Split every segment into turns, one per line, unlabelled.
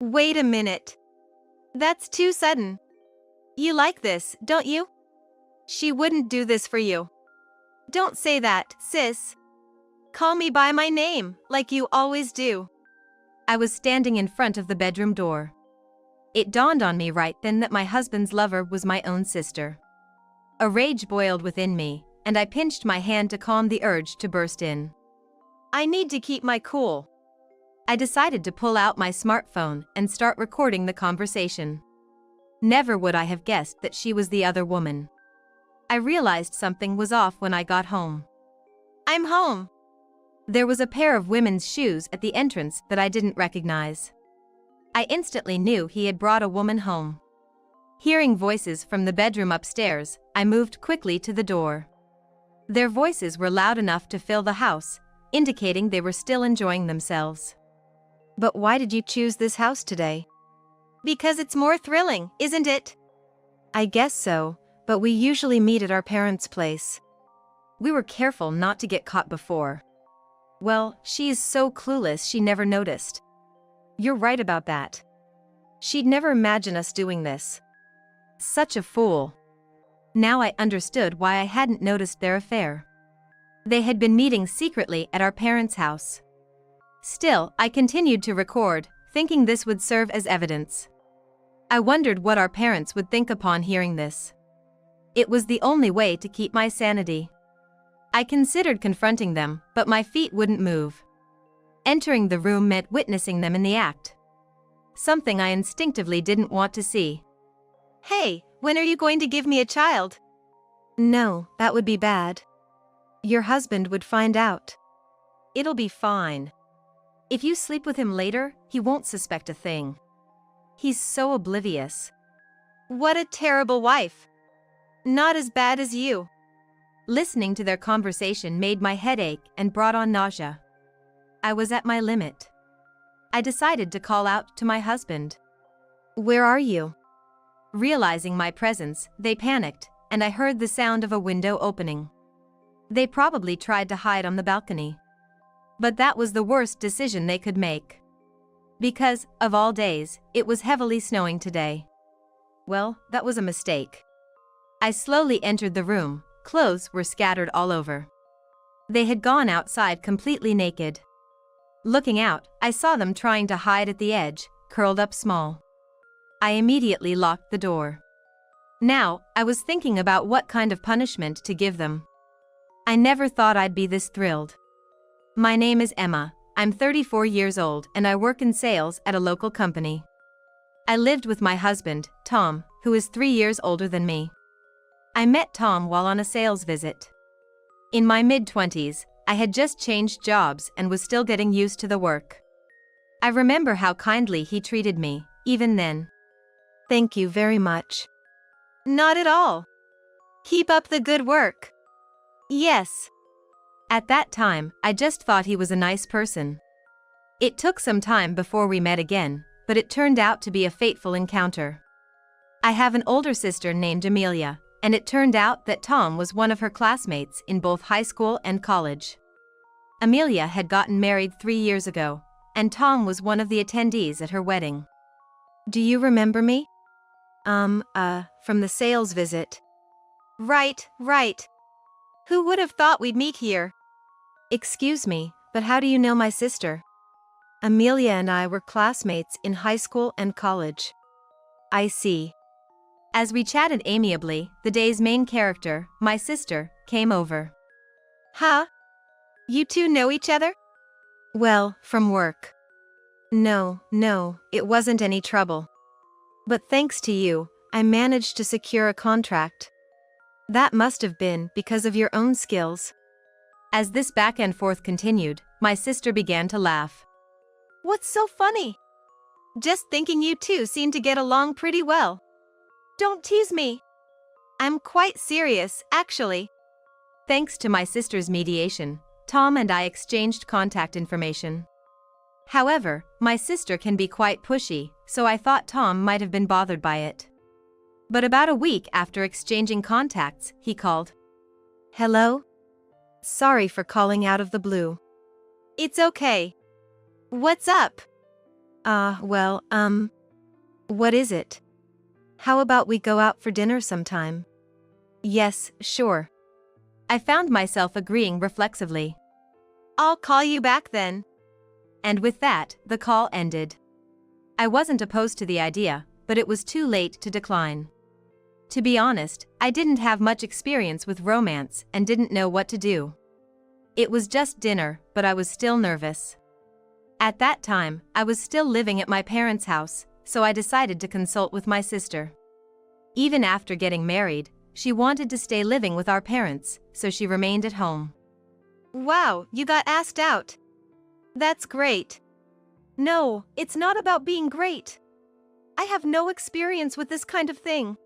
Wait a minute. That's too sudden. You like this, don't you? She wouldn't do this for you. Don't say that, sis. Call me by my name, like you always do. I was standing in front of the bedroom door. It dawned on me right then that my husband's lover was my own sister. A rage boiled within me, and I pinched my hand to calm the urge to burst in. I need to keep my cool. I decided to pull out my smartphone and start recording the conversation. Never would I have guessed that she was the other woman. I realized something was off when I got home. I'm home. There was a pair of women's shoes at the entrance that I didn't recognize. I instantly knew he had brought a woman home. Hearing voices from the bedroom upstairs, I moved quickly to the door. Their voices were loud enough to fill the house, indicating they were still enjoying themselves. But why did you choose this house today? Because it's more thrilling, isn't it? I guess so, but we usually meet at our parents' place. We were careful not to get caught before. Well, she is so clueless she never noticed. You're right about that. She'd never imagine us doing this. Such a fool. Now I understood why I hadn't noticed their affair. They had been meeting secretly at our parents' house. Still, I continued to record, thinking this would serve as evidence. I wondered what our parents would think upon hearing this. It was the only way to keep my sanity. I considered confronting them, but my feet wouldn't move. Entering the room meant witnessing them in the act. Something I instinctively didn't want to see. Hey, when are you going to give me a child? No, that would be bad. Your husband would find out. It'll be fine. If you sleep with him later, he won't suspect a thing. He's so oblivious. What a terrible wife. Not as bad as you. Listening to their conversation made my head ache and brought on nausea. I was at my limit. I decided to call out to my husband. Where are you? Realizing my presence, they panicked, and I heard the sound of a window opening. They probably tried to hide on the balcony. But that was the worst decision they could make. Because, of all days, it was heavily snowing today. Well, that was a mistake. I slowly entered the room. Clothes were scattered all over. They had gone outside completely naked. Looking out, I saw them trying to hide at the edge, curled up small. I immediately locked the door. Now, I was thinking about what kind of punishment to give them. I never thought I'd be this thrilled. My name is Emma. I'm 34 years old and I work in sales at a local company. I lived with my husband, Tom, who is 3 years older than me. I met Tom while on a sales visit. In my mid-20s, I had just changed jobs and was still getting used to the work. I remember how kindly he treated me, even then. Thank you very much. Not at all. Keep up the good work. Yes. At that time, I just thought he was a nice person. It took some time before we met again, but it turned out to be a fateful encounter. I have an older sister named Amelia, and it turned out that Tom was one of her classmates in both high school and college. Amelia had gotten married 3 years ago, and Tom was one of the attendees at her wedding. Do you remember me? From the sales visit. Right. Who would have thought we'd meet here? Excuse me, but how do you know my sister? Amelia and I were classmates in high school and college. I see. As we chatted amiably, the day's main character, my sister, came over. Huh? You two know each other? Well, from work. No, it wasn't any trouble. But thanks to you, I managed to secure a contract. That must have been because of your own skills. As this back and forth continued, my sister began to laugh. What's so funny? Just thinking you two seem to get along pretty well. Don't tease me. I'm quite serious, actually. Thanks to my sister's mediation, Tom and I exchanged contact information. However, my sister can be quite pushy, so I thought Tom might have been bothered by it. But about a week after exchanging contacts, he called. Hello? Sorry for calling out of the blue. It's okay. What's up? What is it? How about we go out for dinner sometime? Yes, sure. I found myself agreeing reflexively. I'll call you back then. And with that, the call ended. I wasn't opposed to the idea, but it was too late to decline. To be honest, I didn't have much experience with romance and didn't know what to do. It was just dinner, but I was still nervous. At that time, I was still living at my parents' house, so I decided to consult with my sister. Even after getting married, she wanted to stay living with our parents, so she remained at home. Wow, you got asked out. That's great. No, it's not about being great. I have no experience with this kind of thing.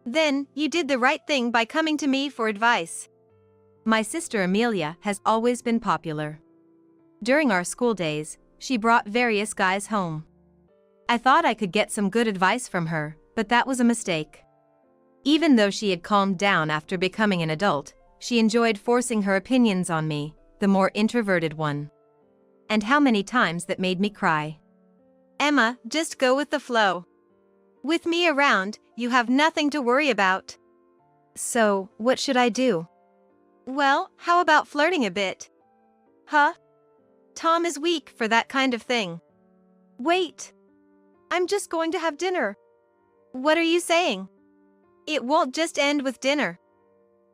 Then, you did the right thing by coming to me for advice. My sister Amelia has always been popular. During our school days, she brought various guys home. I thought I could get some good advice from her, but that was a mistake. Even though she had calmed down after becoming an adult, she enjoyed forcing her opinions on me, the more introverted one. And how many times that made me cry. Emma, just go with the flow. With me around, you have nothing to worry about. So, what should I do? Well, how about flirting a bit? Huh? Tom is weak for that kind of thing. Wait. I'm just going to have dinner. What are you saying? It won't just end with dinner.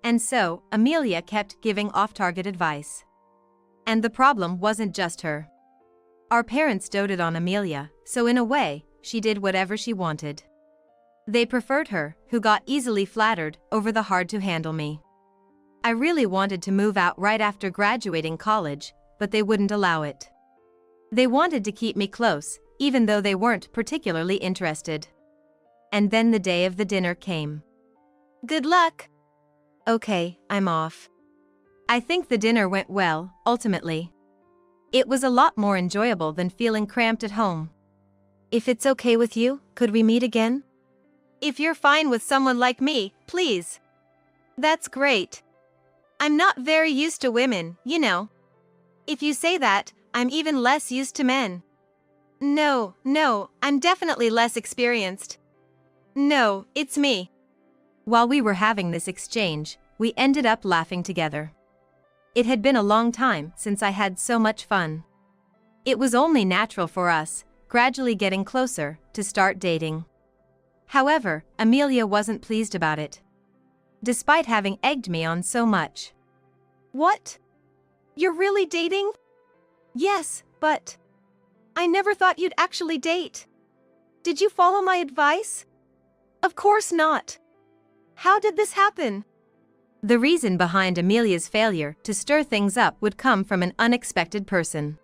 And so, Amelia kept giving off-target advice. And the problem wasn't just her. Our parents doted on Amelia, so in a way, she did whatever she wanted. They preferred her, who got easily flattered, over the hard-to-handle me. I really wanted to move out right after graduating college, but they wouldn't allow it. They wanted to keep me close, even though they weren't particularly interested. And then the day of the dinner came. Good luck. Okay, I'm off. I think the dinner went well, ultimately. It was a lot more enjoyable than feeling cramped at home. If it's okay with you, could we meet again? If you're fine with someone like me, please. That's great. I'm not very used to women, you know. If you say that, I'm even less used to men. No, I'm definitely less experienced. No, it's me. While we were having this exchange, we ended up laughing together. It had been a long time since I had so much fun. It was only natural for us, gradually getting closer, to start dating. However, Amelia wasn't pleased about it. Despite having egged me on so much. What? You're really dating? Yes, but I never thought you'd actually date. Did you follow my advice? Of course not. How did this happen? The reason behind Amelia's failure to stir things up would come from an unexpected person.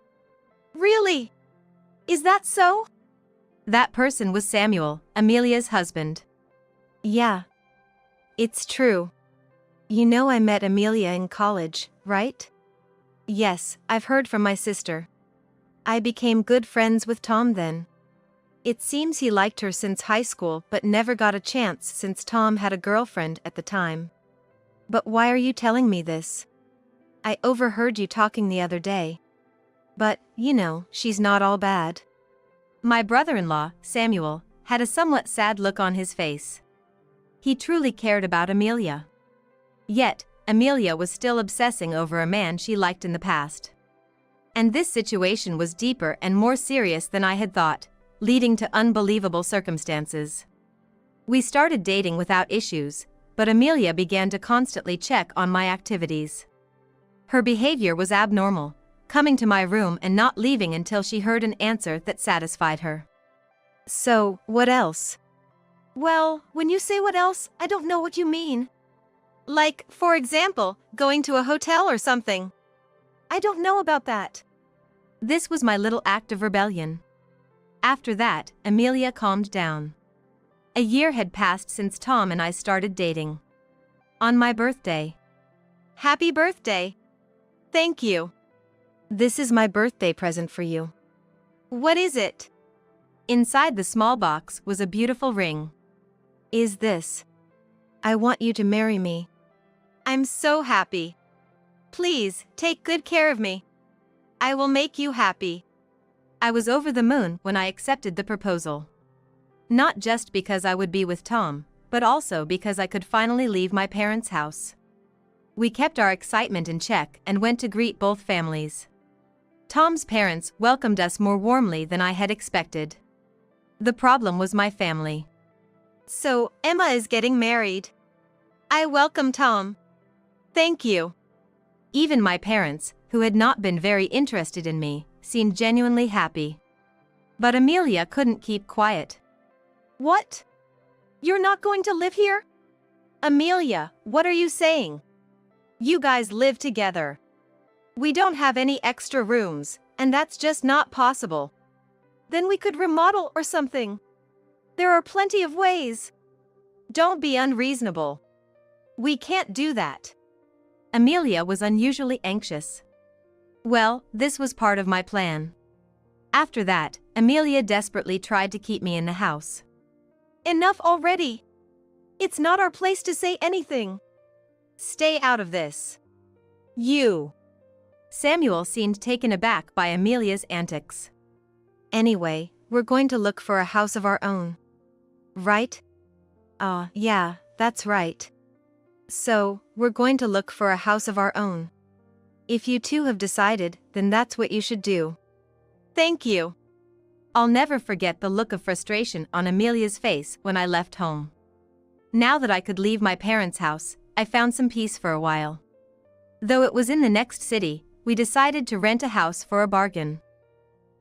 Really? Is that so? That person was Samuel, Amelia's husband. Yeah. It's true. You know I met Amelia in college, right? Yes, I've heard from my sister. I became good friends with Tom then. It seems he liked her since high school but never got a chance since Tom had a girlfriend at the time. But why are you telling me this? I overheard you talking the other day. But, you know, she's not all bad. My brother-in-law, Samuel, had a somewhat sad look on his face. He truly cared about Amelia. Yet, Amelia was still obsessing over a man she liked in the past. And this situation was deeper and more serious than I had thought, leading to unbelievable circumstances. We started dating without issues, but Amelia began to constantly check on my activities. Her behavior was abnormal, coming to my room and not leaving until she heard an answer that satisfied her. So, what else? Well, when you say what else, I don't know what you mean. Like, for example, going to a hotel or something. I don't know about that. This was my little act of rebellion. After that, Amelia calmed down. A year had passed since Tom and I started dating. On my birthday. Happy birthday. Thank you. This is my birthday present for you. What is it? Inside the small box was a beautiful ring. Is this? I want you to marry me. I'm so happy. Please, take good care of me. I will make you happy. I was over the moon when I accepted the proposal. Not just because I would be with Tom, but also because I could finally leave my parents' house. We kept our excitement in check and went to greet both families. Tom's parents welcomed us more warmly than I had expected. The problem was my family. So, Emma is getting married. I welcome Tom. Thank you. Even my parents, who had not been very interested in me, seemed genuinely happy. But Amelia couldn't keep quiet. What? You're not going to live here? Amelia, what are you saying? You guys live together. We don't have any extra rooms, and that's just not possible. Then we could remodel or something. There are plenty of ways. Don't be unreasonable. We can't do that. Amelia was unusually anxious. Well, this was part of my plan. After that, Amelia desperately tried to keep me in the house. Enough already. It's not our place to say anything. Stay out of this. You. Samuel seemed taken aback by Amelia's antics. Anyway, we're going to look for a house of our own. Right? Yeah, that's right. So, we're going to look for a house of our own. If you two have decided, then that's what you should do. Thank you. I'll never forget the look of frustration on Amelia's face when I left home. Now that I could leave my parents' house, I found some peace for a while. Though it was in the next city, we decided to rent a house for a bargain.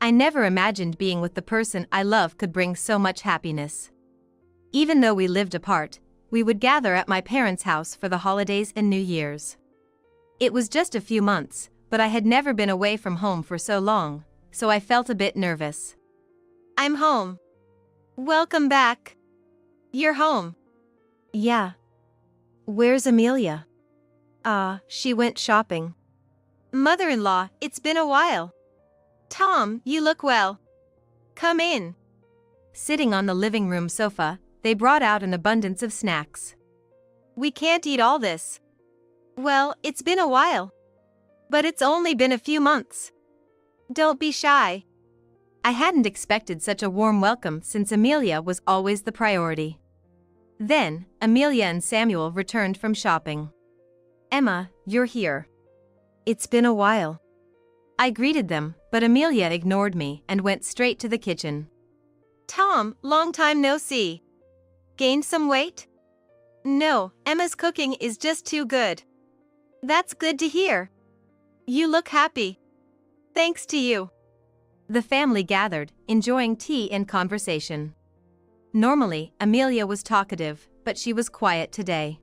I never imagined being with the person I love could bring so much happiness. Even though we lived apart, we would gather at my parents' house for the holidays and New Year's. It was just a few months, but I had never been away from home for so long, so I felt a bit nervous. I'm home. Welcome back. You're home. Yeah. Where's Amelia? She went shopping. Mother-in-law, it's been a while. Tom, you look well. Come in. Sitting on the living room sofa, they brought out an abundance of snacks. We can't eat all this. Well, it's been a while. But it's only been a few months. Don't be shy. I hadn't expected such a warm welcome since Amelia was always the priority. Then, Amelia and Samuel returned from shopping. Emma, you're here. It's been a while. I greeted them, but Amelia ignored me and went straight to the kitchen. Tom, long time no see. Gained some weight? No, Emma's cooking is just too good. That's good to hear. You look happy. Thanks to you. The family gathered, enjoying tea and conversation. Normally, Amelia was talkative, but she was quiet today.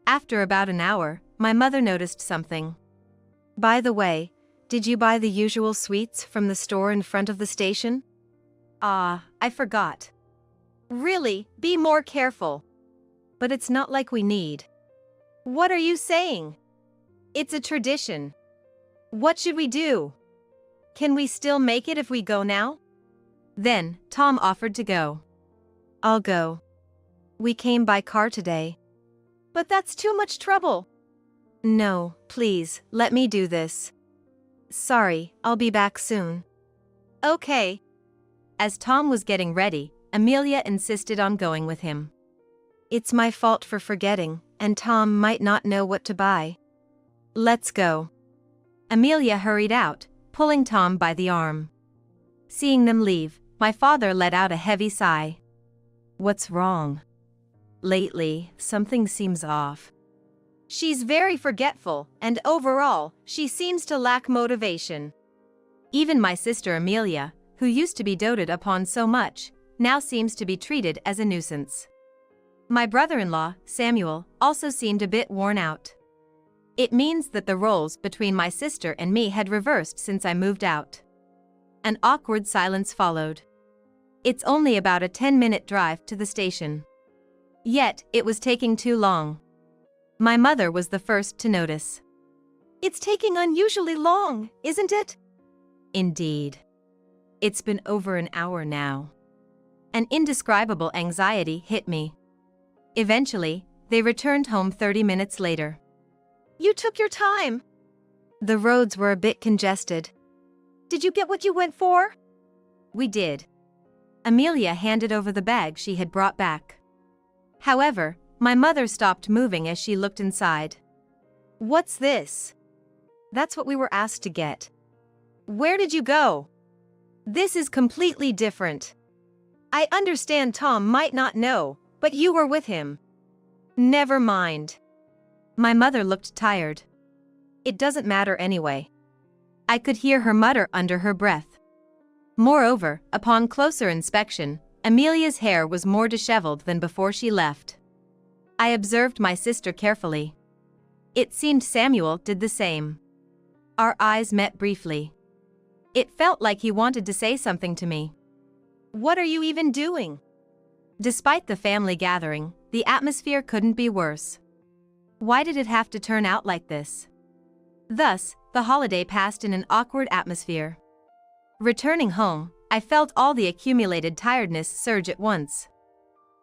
After about an hour, my mother noticed something. By the way, did you buy the usual sweets from the store in front of the station? I forgot. Really, be more careful. But it's not like we need. What are you saying? It's a tradition. What should we do? Can we still make it if we go now? Then, Tom offered to go. I'll go. We came by car today. But that's too much trouble. No, please, let me do this. Sorry, I'll be back soon. Okay. As Tom was getting ready, Amelia insisted on going with him. It's my fault for forgetting, and Tom might not know what to buy. Let's go. Amelia hurried out, pulling Tom by the arm. Seeing them leave, my father let out a heavy sigh. What's wrong? Lately, something seems off. She's very forgetful, and overall, she seems to lack motivation. Even my sister Amelia, who used to be doted upon so much, now seems to be treated as a nuisance. My brother-in-law, Samuel, also seemed a bit worn out. It means that the roles between my sister and me had reversed since I moved out. An awkward silence followed. It's only about a 10-minute drive to the station. Yet, it was taking too long. My mother was the first to notice. It's taking unusually long, isn't it? Indeed. It's been over an hour now. An indescribable anxiety hit me. Eventually, they returned home 30 minutes later. You took your time. The roads were a bit congested. Did you get what you went for? We did. Amelia handed over the bag she had brought back. However, my mother stopped moving as she looked inside. What's this? That's what we were asked to get. Where did you go? This is completely different. I understand Tom might not know, but you were with him. Never mind. My mother looked tired. It doesn't matter anyway. I could hear her mutter under her breath. Moreover, upon closer inspection, Amelia's hair was more disheveled than before she left. I observed my sister carefully. It seemed Samuel did the same. Our eyes met briefly. It felt like he wanted to say something to me. What are you even doing? Despite the family gathering, the atmosphere couldn't be worse. Why did it have to turn out like this? Thus, the holiday passed in an awkward atmosphere. Returning home, I felt all the accumulated tiredness surge at once.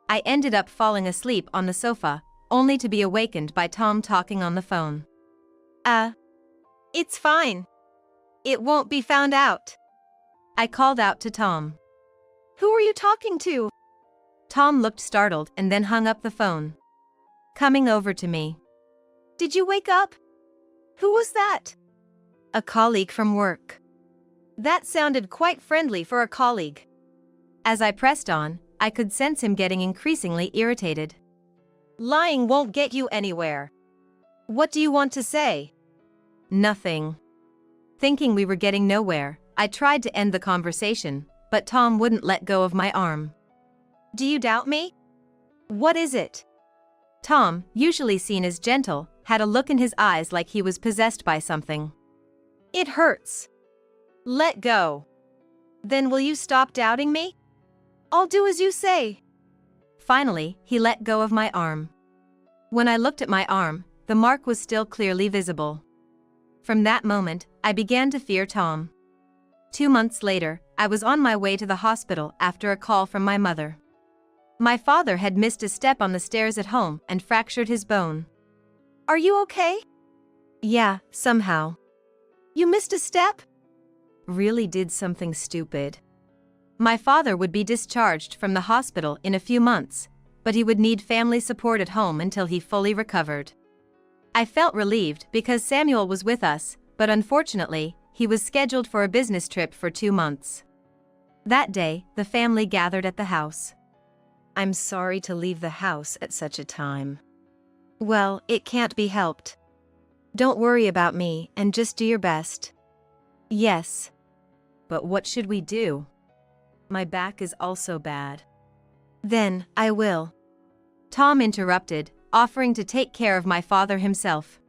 I ended up falling asleep on the sofa, only to be awakened by Tom talking on the phone. It's fine. It won't be found out. I called out to Tom. Who are you talking to? Tom looked startled and then hung up the phone. Coming over to me. Did you wake up? Who was that? A colleague from work. That sounded quite friendly for a colleague. As I pressed on, I could sense him getting increasingly irritated. Lying won't get you anywhere. What do you want to say? Nothing. Thinking we were getting nowhere, I tried to end the conversation, but Tom wouldn't let go of my arm. Do you doubt me? What is it? Tom, usually seen as gentle, had a look in his eyes like he was possessed by something. It hurts. Let go. Then will you stop doubting me? I'll do as you say. Finally, he let go of my arm. When I looked at my arm, the mark was still clearly visible. From that moment, I began to fear Tom. 2 months later, I was on my way to the hospital after a call from my mother. My father had missed a step on the stairs at home and fractured his bone. Are you okay? Yeah, somehow. You missed a step? Really did something stupid. My father would be discharged from the hospital in a few months, but he would need family support at home until he fully recovered. I felt relieved because Samuel was with us, but unfortunately, he was scheduled for a business trip for 2 months. That day, the family gathered at the house. I'm sorry to leave the house at such a time. Well, it can't be helped. Don't worry about me and just do your best. Yes. But what should we do? My back is also bad. Then, I will. Tom interrupted, offering to take care of my father himself.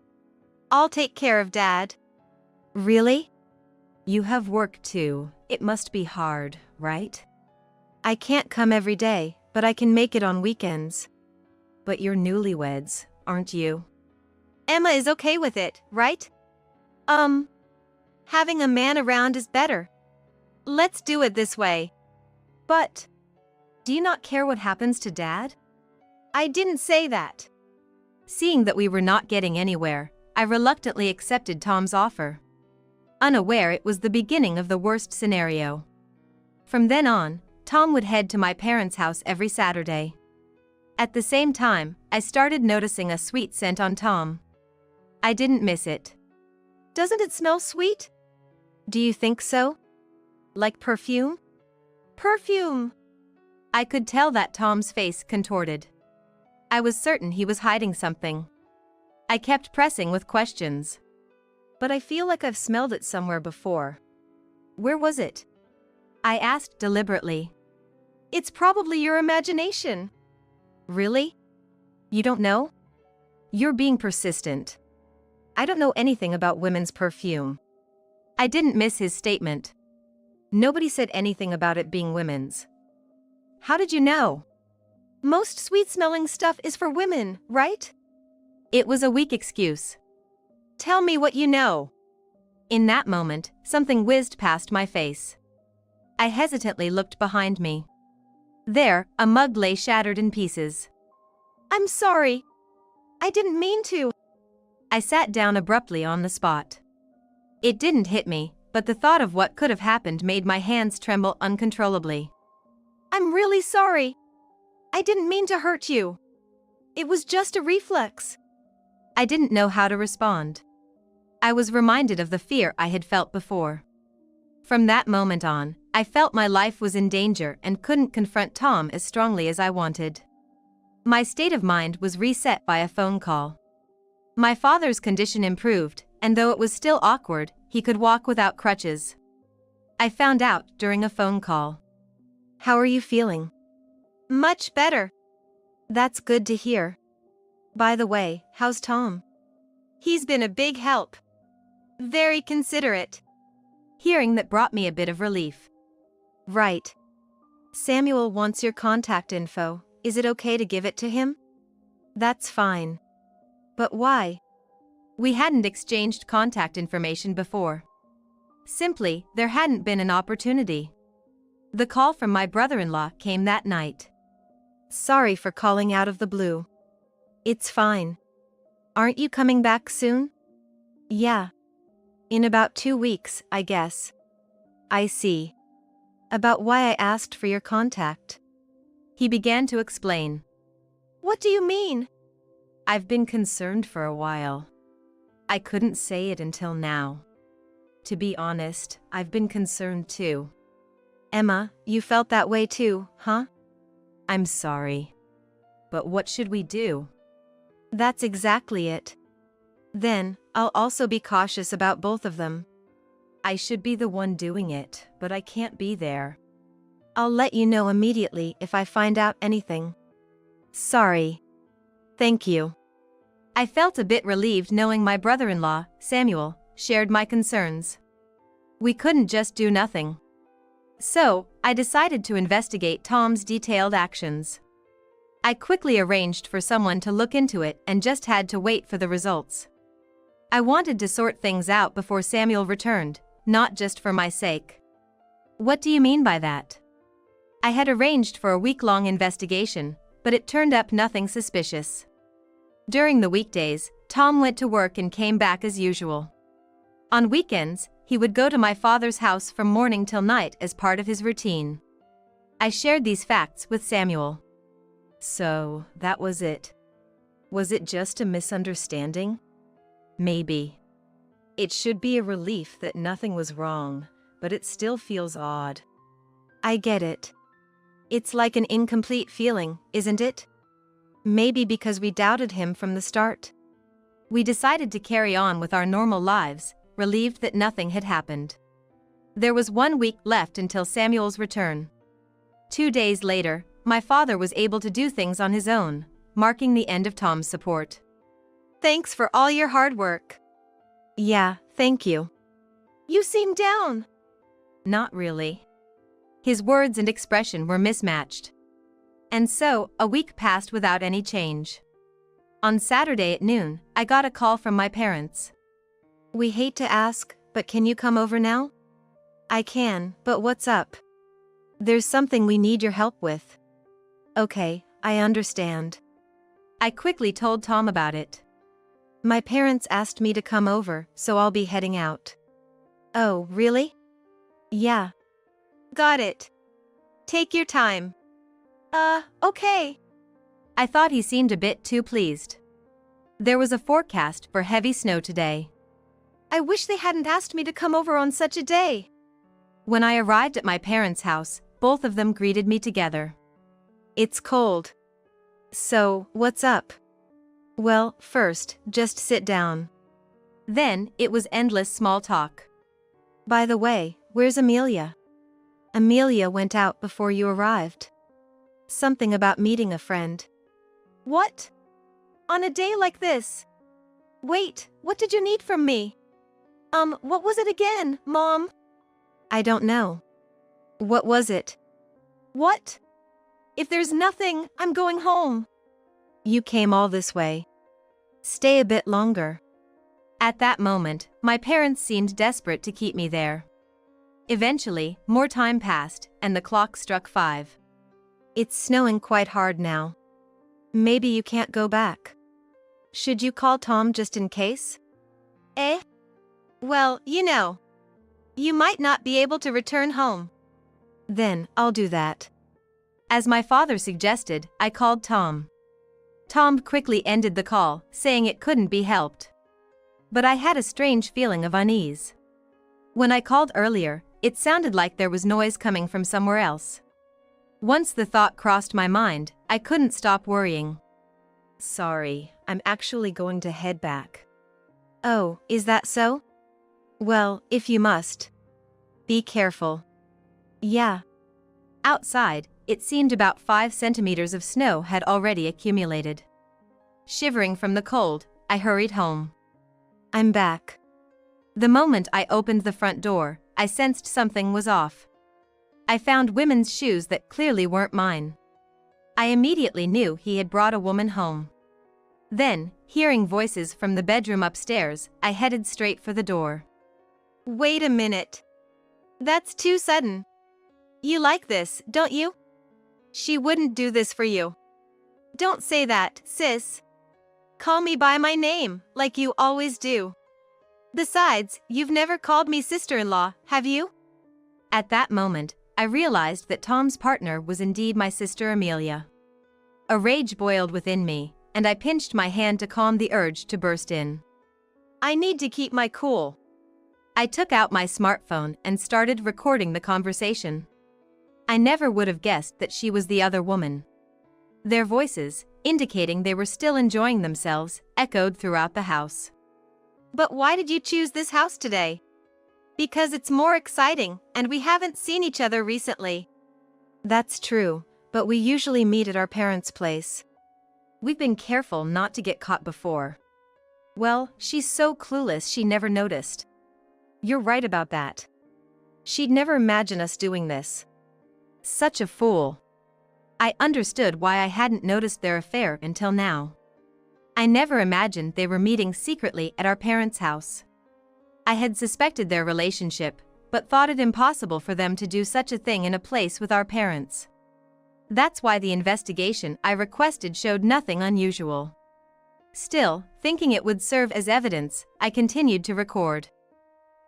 I'll take care of Dad. Really? You have work too. It must be hard, right? I can't come every day, but I can make it on weekends. But you're newlyweds, aren't you? Emma is okay with it, right? Having a man around is better. Let's do it this way. But, do you not care what happens to Dad? I didn't say that. Seeing that we were not getting anywhere, I reluctantly accepted Tom's offer. Unaware it was the beginning of the worst scenario. From then on, Tom would head to my parents' house every Saturday. At the same time, I started noticing a sweet scent on Tom. I didn't miss it. Doesn't it smell sweet? Do you think so? Like perfume? Perfume! I could tell that Tom's face contorted. I was certain he was hiding something. I kept pressing with questions. But I feel like I've smelled it somewhere before. Where was it? I asked deliberately. It's probably your imagination. Really? You don't know? You're being persistent. I don't know anything about women's perfume. I didn't miss his statement. Nobody said anything about it being women's. How did you know? Most sweet-smelling stuff is for women, right? It was a weak excuse. Tell me what you know. In that moment, something whizzed past my face. I hesitantly looked behind me. There, a mug lay shattered in pieces. I'm sorry. I didn't mean to. I sat down abruptly on the spot. It didn't hit me, but the thought of what could have happened made my hands tremble uncontrollably. I'm really sorry. I didn't mean to hurt you. It was just a reflex. I didn't know how to respond. I was reminded of the fear I had felt before. From that moment on, I felt my life was in danger and couldn't confront Tom as strongly as I wanted. My state of mind was reset by a phone call. My father's condition improved, and though it was still awkward, he could walk without crutches. I found out during a phone call. How are you feeling? Much better. That's good to hear. By the way, how's Tom? He's been a big help. Very considerate. Hearing that brought me a bit of relief. Right. Samuel wants your contact info. Is it okay to give it to him? That's fine. But why? We hadn't exchanged contact information before. Simply, there hadn't been an opportunity. The call from my brother-in-law came that night. Sorry for calling out of the blue. It's fine. Aren't you coming back soon? Yeah. In about 2 weeks, I guess. I see. About why I asked for your contact. He began to explain. What do you mean? I've been concerned for a while. I couldn't say it until now. To be honest, I've been concerned too. Emma, you felt that way too, huh? I'm sorry. But what should we do? That's exactly it. Then, I'll also be cautious about both of them. I should be the one doing it, but I can't be there. I'll let you know immediately if I find out anything. Sorry. Thank you. I felt a bit relieved knowing my brother-in-law, Samuel, shared my concerns. We couldn't just do nothing. So, I decided to investigate Tom's detailed actions. I quickly arranged for someone to look into it and just had to wait for the results. I wanted to sort things out before Samuel returned, not just for my sake. What do you mean by that? I had arranged for a week-long investigation, but it turned up nothing suspicious. During the weekdays, Tom went to work and came back as usual. On weekends, he would go to my father's house from morning till night as part of his routine. I shared these facts with Samuel. So, that was it. Was it just a misunderstanding? Maybe. It should be a relief that nothing was wrong, but it still feels odd. I get it. It's like an incomplete feeling, isn't it? Maybe because we doubted him from the start. We decided to carry on with our normal lives, relieved that nothing had happened. There was 1 week left until Samuel's return. 2 days later, my father was able to do things on his own, marking the end of Tom's support. Thanks for all your hard work. Yeah, thank you. You seem down. Not really. His words and expression were mismatched. And so, a week passed without any change. On Saturday at noon, I got a call from my parents. We hate to ask, but can you come over now? I can, but what's up? There's something we need your help with. Okay, I understand. I quickly told Tom about it. My parents asked me to come over, so I'll be heading out. Oh, really? Yeah. Got it. Take your time. Okay. I thought he seemed a bit too pleased. There was a forecast for heavy snow today. I wish they hadn't asked me to come over on such a day. When I arrived at my parents' house, both of them greeted me together. It's cold. So, what's up? Well, first, just sit down. Then, it was endless small talk. By the way, where's Amelia? Amelia went out before you arrived. Something about meeting a friend. What? On a day like this? Wait, what did you need from me? What was it again, Mom? I don't know. What was it? What? If there's nothing, I'm going home. You came all this way. Stay a bit longer. At that moment, my parents seemed desperate to keep me there. Eventually, more time passed, and the clock struck 5. It's snowing quite hard now. Maybe you can't go back. Should you call Tom just in case? Eh? Well, You might not be able to return home. Then, I'll do that. As my father suggested, I called Tom. Tom quickly ended the call, saying it couldn't be helped. But I had a strange feeling of unease. When I called earlier, it sounded like there was noise coming from somewhere else. Once the thought crossed my mind, I couldn't stop worrying. Sorry, I'm actually going to head back. Oh, is that so? Well, if you must. Be careful. Yeah. Outside, it seemed about 5 centimeters of snow had already accumulated. Shivering from the cold, I hurried home. I'm back. The moment I opened the front door, I sensed something was off. I found women's shoes that clearly weren't mine. I immediately knew he had brought a woman home. Then, hearing voices from the bedroom upstairs, I headed straight for the door. Wait a minute. That's too sudden. You like this, don't you? She wouldn't do this for you. Don't say that, sis. Call me by my name, like you always do. Besides, you've never called me sister-in-law, have you? At that moment, I realized that Tom's partner was indeed my sister Amelia. A rage boiled within me, and I pinched my hand to calm the urge to burst in. I need to keep my cool. I took out my smartphone and started recording the conversation. I never would have guessed that she was the other woman. Their voices, indicating they were still enjoying themselves, echoed throughout the house. But why did you choose this house today? Because it's more exciting, and we haven't seen each other recently. That's true, but we usually meet at our parents' place. We've been careful not to get caught before. Well, she's so clueless she never noticed. You're right about that. She'd never imagine us doing this. Such a fool. I understood why I hadn't noticed their affair until now. I never imagined they were meeting secretly at our parents' house. I had suspected their relationship, but thought it impossible for them to do such a thing in a place with our parents. That's why the investigation I requested showed nothing unusual. Still, thinking it would serve as evidence, I continued to record.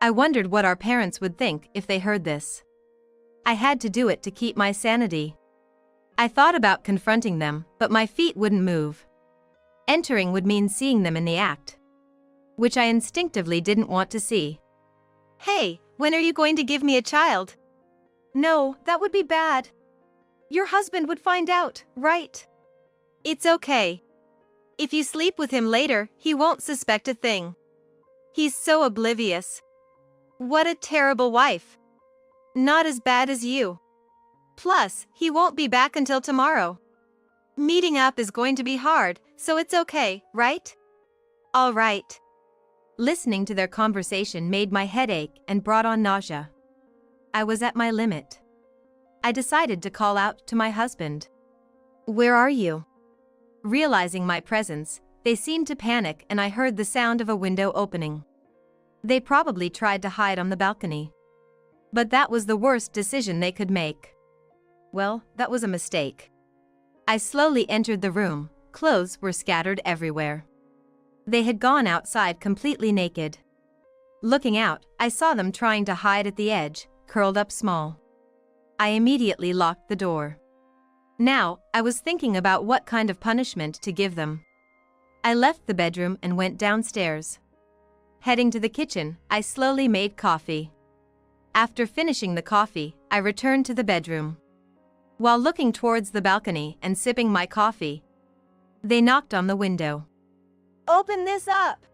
I wondered what our parents would think if they heard this. I had to do it to keep my sanity. I thought about confronting them, but my feet wouldn't move. Entering would mean seeing them in the act, which I instinctively didn't want to see. Hey, when are you going to give me a child? No, that would be bad. Your husband would find out, right? It's okay. If you sleep with him later, he won't suspect a thing. He's so oblivious. What a terrible wife. Not as bad as you. Plus, he won't be back until tomorrow. Meeting up is going to be hard, so it's okay, right? All right. Listening to their conversation made my head ache and brought on nausea. I was at my limit. I decided to call out to my husband. Where are you? Realizing my presence, they seemed to panic and I heard the sound of a window opening. They probably tried to hide on the balcony. But that was the worst decision they could make. Well, that was a mistake. I slowly entered the room. Clothes were scattered everywhere. They had gone outside completely naked. Looking out, I saw them trying to hide at the edge, curled up small. I immediately locked the door. Now, I was thinking about what kind of punishment to give them. I left the bedroom and went downstairs. Heading to the kitchen, I slowly made coffee. After finishing the coffee, I returned to the bedroom. While looking towards the balcony and sipping my coffee, they knocked on the window. Open this up!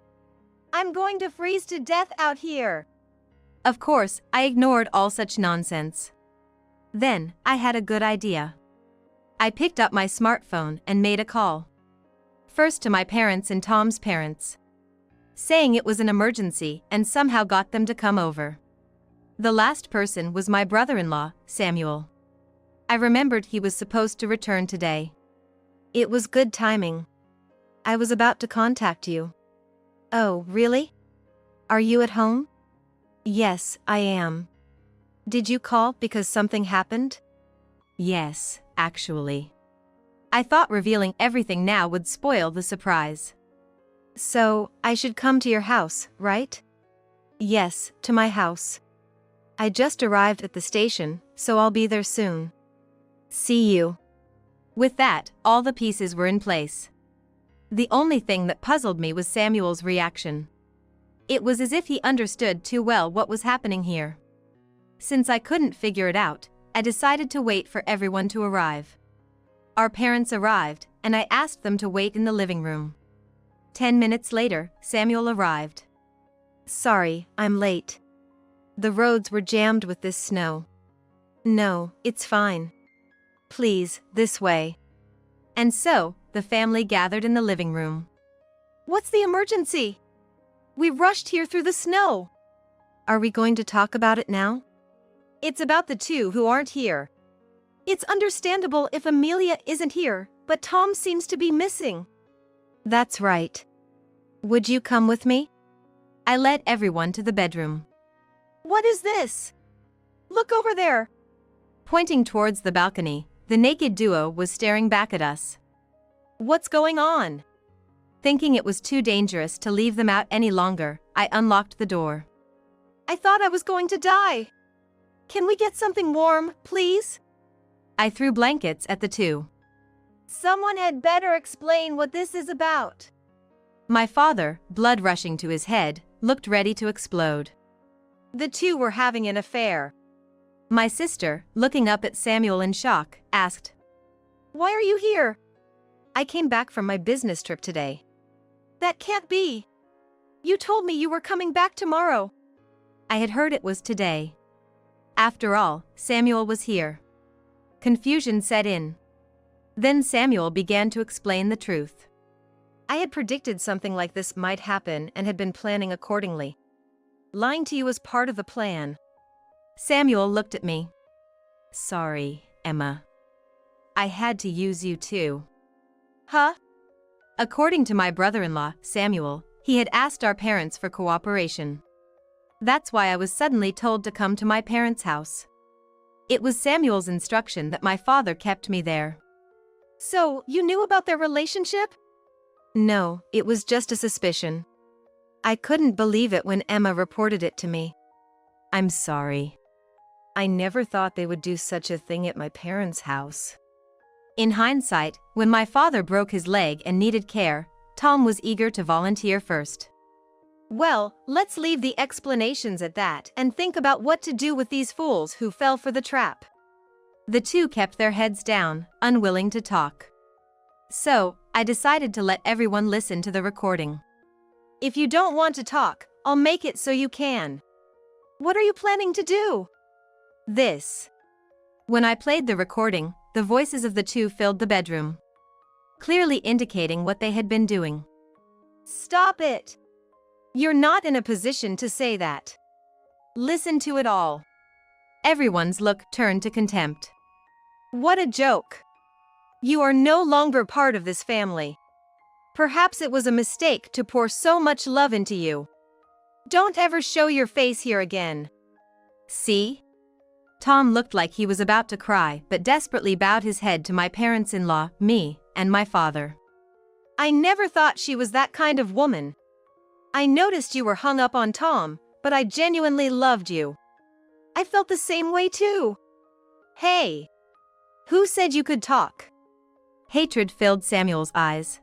I'm going to freeze to death out here! Of course, I ignored all such nonsense. Then, I had a good idea. I picked up my smartphone and made a call. First to my parents and Tom's parents, saying it was an emergency and somehow got them to come over. The last person was my brother-in-law, Samuel. I remembered he was supposed to return today. It was good timing. I was about to contact you. Oh, really? Are you at home? Yes, I am. Did you call because something happened? Yes, actually. I thought revealing everything now would spoil the surprise. So, I should come to your house, right? Yes, to my house. I just arrived at the station, so I'll be there soon. See you. With that, all the pieces were in place. The only thing that puzzled me was Samuel's reaction. It was as if he understood too well what was happening here. Since I couldn't figure it out, I decided to wait for everyone to arrive. Our parents arrived, and I asked them to wait in the living room. 10 minutes later, Samuel arrived. Sorry, I'm late. The roads were jammed with this snow. No, it's fine. Please, this way. And so, the family gathered in the living room. What's the emergency? We rushed here through the snow. Are we going to talk about it now? It's about the two who aren't here. It's understandable if Amelia isn't here, but Tom seems to be missing. That's right. Would you come with me? I led everyone to the bedroom. What is this? Look over there. Pointing towards the balcony, the naked duo was staring back at us. What's going on? Thinking it was too dangerous to leave them out any longer, I unlocked the door. I thought I was going to die. Can we get something warm, please? I threw blankets at the two. Someone had better explain what this is about. My father, blood rushing to his head, looked ready to explode. The two were having an affair. My sister, looking up at Samuel in shock, asked, Why are you here? I came back from my business trip today. That can't be. You told me you were coming back tomorrow. I had heard it was today. After all, Samuel was here. Confusion set in. Then Samuel began to explain the truth. I had predicted something like this might happen and had been planning accordingly. Lying to you was part of the plan. Samuel looked at me. Sorry, Emma. I had to use you too. Huh? According to my brother-in-law, Samuel, he had asked our parents for cooperation. That's why I was suddenly told to come to my parents' house. It was Samuel's instruction that my father kept me there. So, you knew about their relationship? No, it was just a suspicion. I couldn't believe it when Emma reported it to me. I'm sorry. I never thought they would do such a thing at my parents' house. In hindsight, when my father broke his leg and needed care, Tom was eager to volunteer first. Well, let's leave the explanations at that and think about what to do with these fools who fell for the trap. The two kept their heads down, unwilling to talk. So, I decided to let everyone listen to the recording. If you don't want to talk, I'll make it so you can. What are you planning to do? This. When I played the recording, the voices of the two filled the bedroom, clearly indicating what they had been doing. Stop it! You're not in a position to say that. Listen to it all. Everyone's look turned to contempt. What a joke! You are no longer part of this family. Perhaps it was a mistake to pour so much love into you. Don't ever show your face here again. See? Tom looked like he was about to cry but desperately bowed his head to my parents-in-law, me, and my father. I never thought she was that kind of woman. I noticed you were hung up on Tom, but I genuinely loved you. I felt the same way too. Hey! Who said you could talk? Hatred filled Samuel's eyes.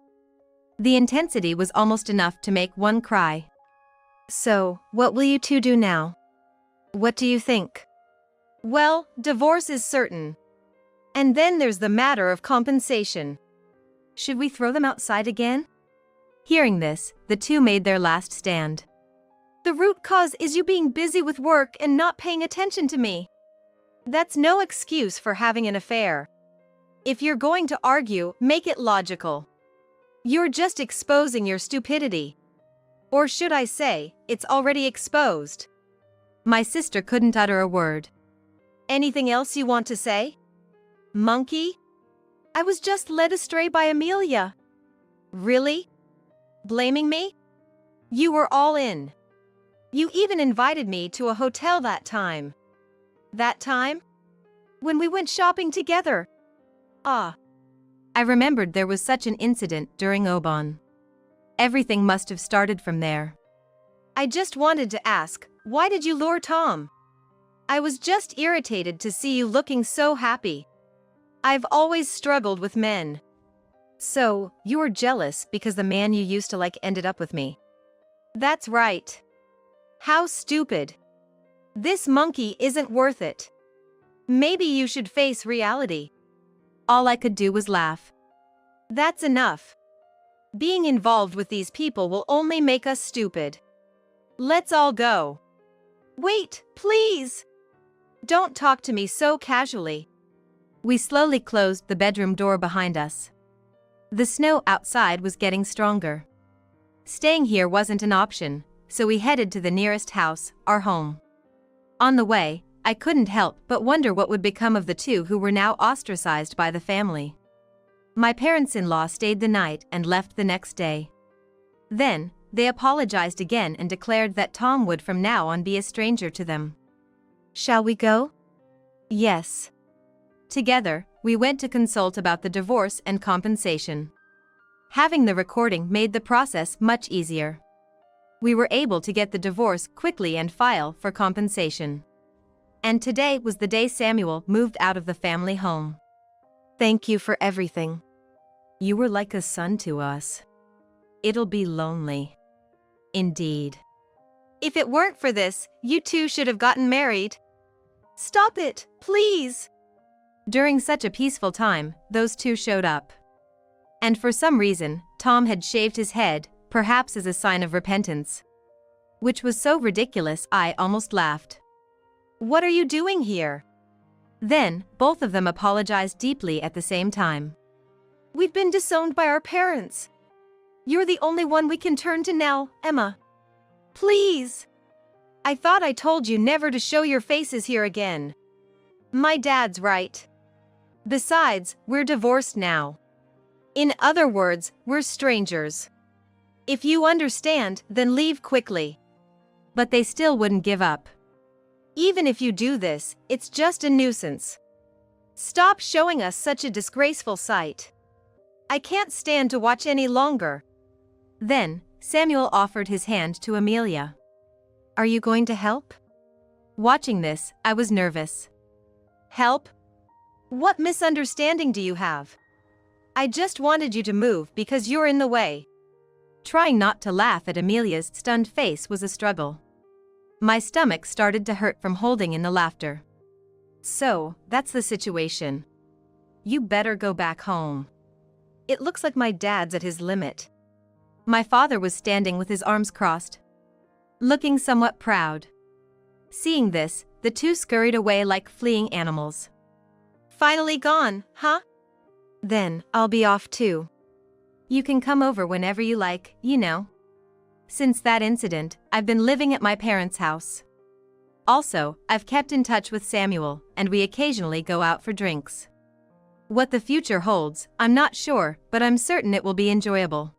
The intensity was almost enough to make one cry. So, what will you two do now? What do you think? Well, divorce is certain. And then there's the matter of compensation. Should we throw them outside again? Hearing this, the two made their last stand. The root cause is you being busy with work and not paying attention to me. That's no excuse for having an affair. If you're going to argue, make it logical. You're just exposing your stupidity. Or should I say, it's already exposed. My sister couldn't utter a word. Anything else you want to say? Monkey? I was just led astray by Amelia. Really? Blaming me? You were all in. You even invited me to a hotel that time. That time? When we went shopping together. Ah. I remembered there was such an incident during Oban. Everything must have started from there. I just wanted to ask, why did you lure Tom? I was just irritated to see you looking so happy. I've always struggled with men. So, you were jealous because the man you used to like ended up with me. That's right. How stupid. This monkey isn't worth it. Maybe you should face reality. All I could do was laugh. That's enough. Being involved with these people will only make us stupid. Let's all go. Wait, please. Don't talk to me so casually. We slowly closed the bedroom door behind us. The snow outside was getting stronger. Staying here wasn't an option, so we headed to the nearest house, our home. On the way, I couldn't help but wonder what would become of the two who were now ostracized by the family. My parents-in-law stayed the night and left the next day. Then, they apologized again and declared that Tom would from now on be a stranger to them. Shall we go? Yes. Together, we went to consult about the divorce and compensation. Having the recording made the process much easier. We were able to get the divorce quickly and file for compensation. And today was the day Samuel moved out of the family home. Thank you for everything. You were like a son to us. It'll be lonely. Indeed. If it weren't for this, you two should have gotten married. Stop it, please. During such a peaceful time, those two showed up. And for some reason, Tom had shaved his head, perhaps as a sign of repentance. Which was so ridiculous I almost laughed. What are you doing here? Then, both of them apologized deeply at the same time. We've been disowned by our parents. You're the only one we can turn to now, Emma. Please. I thought I told you never to show your faces here again. My dad's right. Besides, we're divorced now. In other words, we're strangers. If you understand, then leave quickly. But they still wouldn't give up. Even if you do this, it's just a nuisance. Stop showing us such a disgraceful sight. I can't stand to watch any longer. Then, Samuel offered his hand to Amelia. Are you going to help? Watching this, I was nervous. Help? What misunderstanding do you have? I just wanted you to move because you're in the way. Trying not to laugh at Amelia's stunned face was a struggle. My stomach started to hurt from holding in the laughter. So, that's the situation. You better go back home. It looks like my dad's at his limit. My father was standing with his arms crossed, looking somewhat proud. Seeing this, the two scurried away like fleeing animals. Finally gone, huh? Then, I'll be off too. You can come over whenever you like, you know. Since that incident, I've been living at my parents' house. Also, I've kept in touch with Samuel, and we occasionally go out for drinks. What the future holds, I'm not sure, but I'm certain it will be enjoyable.